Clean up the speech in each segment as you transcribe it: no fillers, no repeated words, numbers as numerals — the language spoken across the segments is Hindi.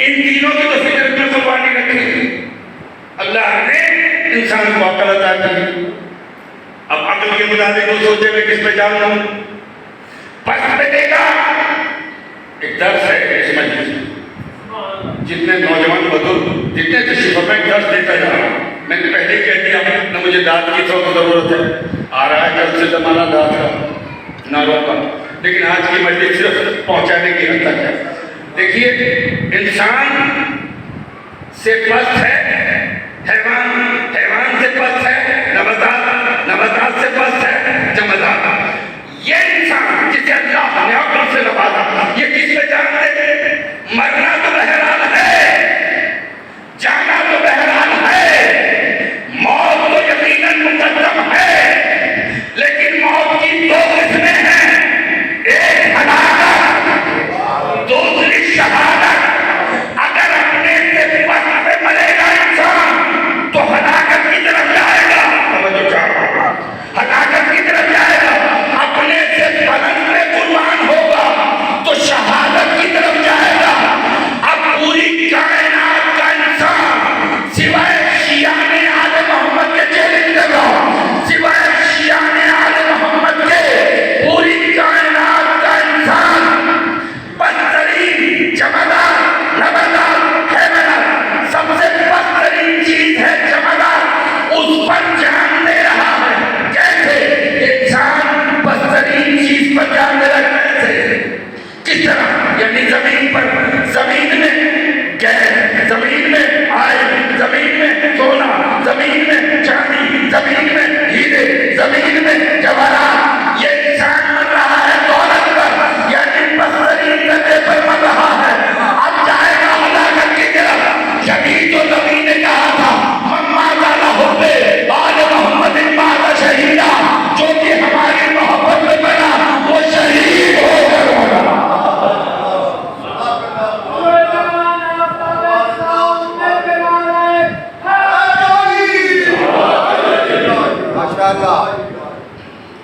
इन तीनों की तो फिक्र में कुर्बानी रखी। अल्लाह ने इंसान को अकल अता की। अब अकल के मुताबिक वो सोचे मैं किस पे जाऊं, पस पे देगा। एक दर्स है इस मजलिस में, जितने नौजवान बुजुर्ग जितने तशरीफ में दर्स देता जा रहा हूं, मैंने पहले ही कह दिया न मुझे दाद की तो जरूरत है, आ रहा है कल से जमाना दाद का ना रोका, लेकिन आज की मजलिस सिर्फ पहुंचाने की हद तक है। देखिए, इंसान से पस्त है हैवान, हैवान से पस्त है नबातात, नबातात से पस्त है जमादात। ये इंसान जिसे अल्लाह ने अक्ल से नवाजा, ये किस पे जानते हैं? मरना तो बहरहाल है, जाना तो बहरहाल है, मौत तो यकीनन मुकद्दम है, लेकिन मौत की दो किस्में हैं, एक हलाकत, दूसरी शहादत। अगर अपने से पस्त पे मरेगा इंसान तो हलाकत की तरफ जाएगा, हलाकत की तरफ जाएगा। अपने से बुलंद पे कुर्बान होगा तो शहादत की तरफ जाएगा। अब पूरी कायनात का इंसान सिवाय शियाने आले मोहम्मद के चैलेंज कर रहा हूं, सिवाय शियाने आले मोहम्मद के पूरी कायनात का इंसान बदतरीन जमादार नबादार हैवानात, सबसे बदतरीन चीज है जमादार, उस पर जान दे रहा है। कैसे इंसान बदतरीन चीज पर जान दे रहा है? कैसे, किस तरह? यानी जमीन पर, जमीन में गैस, जमीन में आयल, जमीन में सोना, जमीन में चांदी, जमीन में हीरे, जमीन में जवाहरात। ये इंसान मर रहा है दौलत पर, यानी बदतरीन करने पर मर रहा है। अब जाएगा हलाकत की तरफ। यही तो नबी ने कहा था, मम्मा ताला होते आले मोहम्मद माता शहीदा, जो कि हमारी मोहब्बत में बना वो शहीद होकर मरा।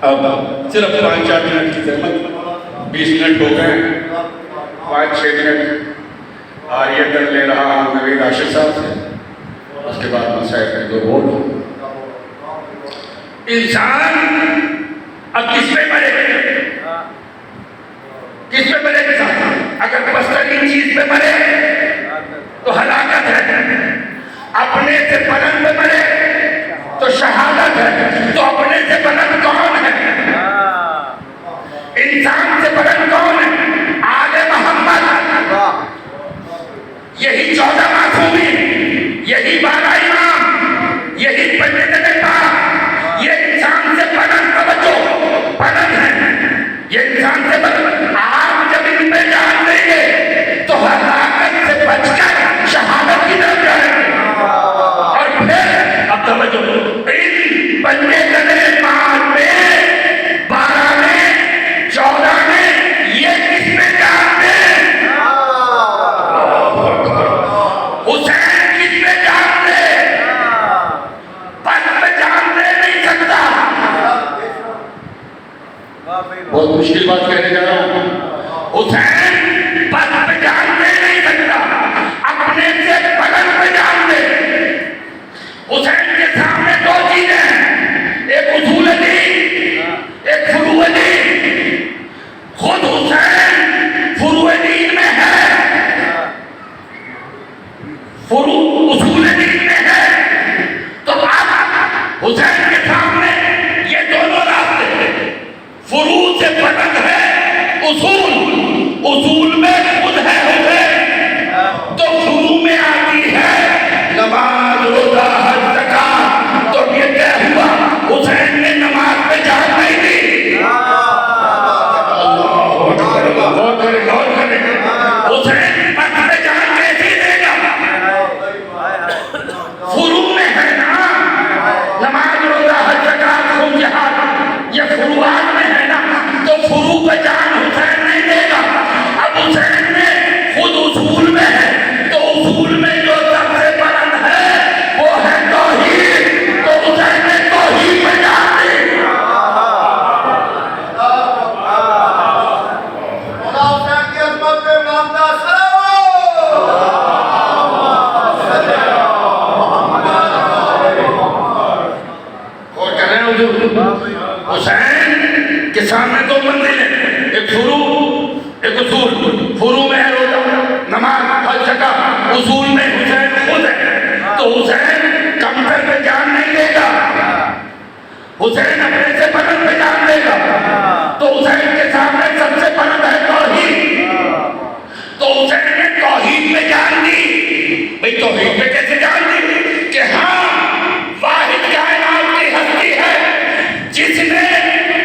अब सिर्फ 5-4 मिनट की जरूरत, 20 मिनट हो गए, 5-6 मिनट आर्य कर ले रहा हूँ नवीद आशिफ साहब से, उसके बाद मसाइल में दो वोट। इंसान अब किस पे मरे, किस पे मरे इंसान? अगर बदतरीन चीज पे मरे तो हलाकत है, अपने से बुलंद पे मरे तो शहादत है। तो अपने से बुलंद कौन है? इंसान से बुलंद कौन है? आले मोहम्मद। यही 14 मासूमी, यही 12 इमाम, यही पंडित नेता, ये इंसान से बुलंद तवज्जो बुलंद है, ये इंसान से बुलंद। आप जब इन पे जान देंगे उसूल में हुसैन खुद है, तो हुसैन कमतर पे जान नहीं देगा, हुसैन अपने से बुलंद पे जान देगा। तो हुसैन के सामने सबसे बुलंद है तौहीद, तो हुसैन ने तौहीद पे जान दी। भाई तौहीद पे कैसे जान दी? कि हाँ, वाहिद कायनात की हस्ती है जिसने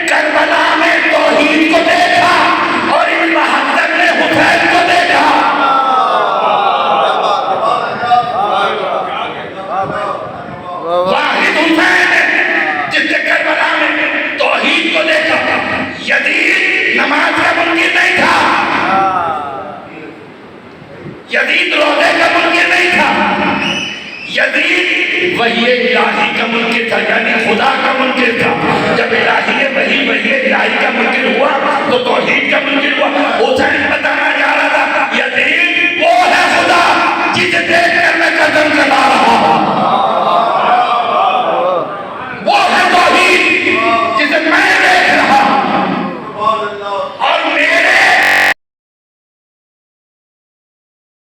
करबला में तौहीद को देखा और इन बहादुर ने हुसैन को देखा। वाहिद हुसैन है जिसने करबला में तौहीद को देखा। यजीद नमाज का मुनकिर नहीं था, यजीद रोजे का मुनकिर नहीं था, यजीद वही इलाही का मुनकिर था, यानी खुदा का